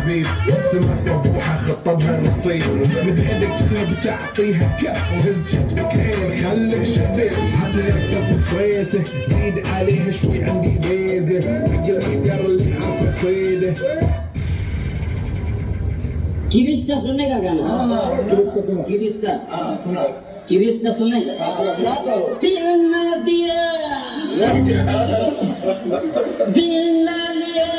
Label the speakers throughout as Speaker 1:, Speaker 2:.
Speaker 1: حبيب سمع صبوحة خطبها نصيب من ايدك جنة بتعطيها كف وهز شتفك هين خليك شبيب عطني اكثر بفريسة زيد عليها شوي عندي بيزة حق المحتار اللي عارفة صيده
Speaker 2: किरिस्ता सुनने का गाना किरिस्ता किरिस्ता सुनने दिल ना दिया दिल ना लिया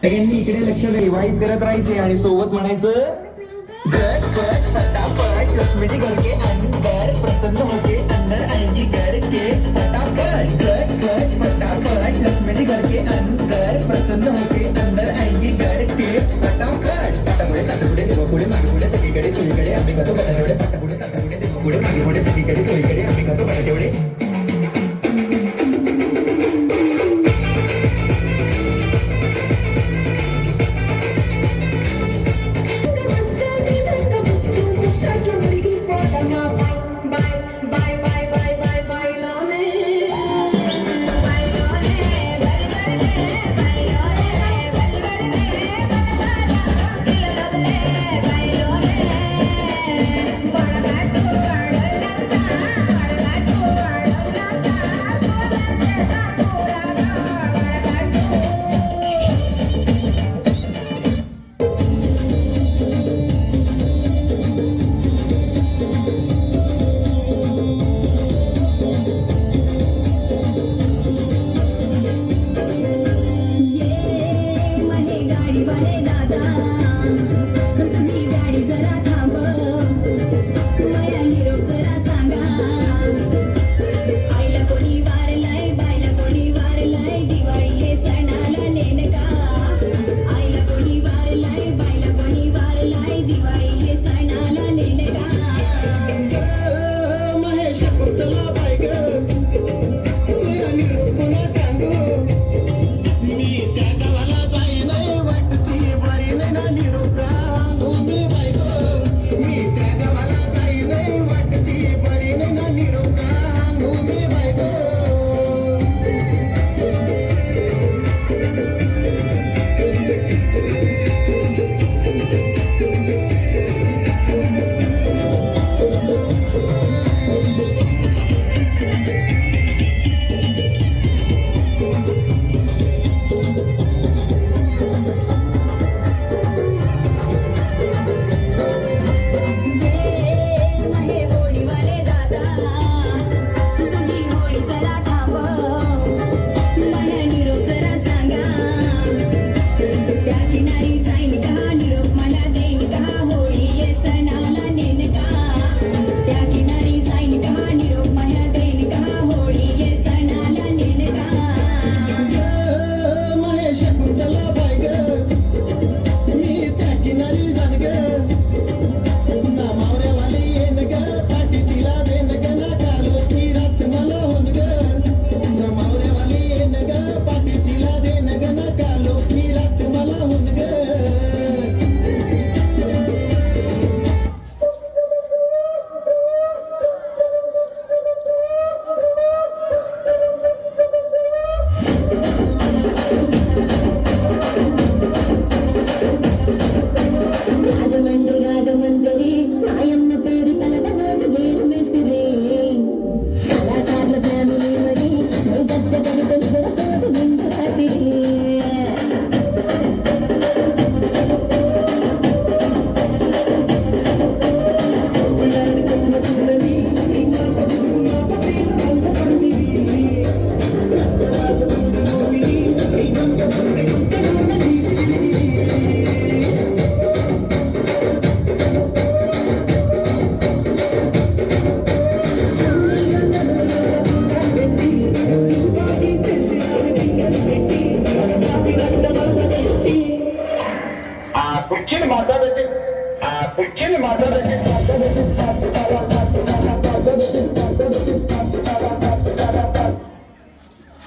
Speaker 3: सगळ्यांनी इकडे लक्ष दे वाईट करत राहायचे आणि सोबत म्हणायचं झटपट फटाफट लक्ष्मीची घर के अंदर प्रसन्न होके अंदर आएंगी घर के फटाफट झटपट फटाफट लक्ष्मीची घर के अंदर प्रसन्न होके अंदर आएंगी घर के फटाफट ताटापुढे ताटापुढे देवापुढे मागे पुढे सगळीकडे चोळीकडे आम्ही खातो बटाटेवडे ताटापुढे ताटापुढे देवापुढे मागे पुढे सगळीकडे चोळीकडे आम्ही खातो बटाटेवडे
Speaker 4: माता देते पुढची माता देते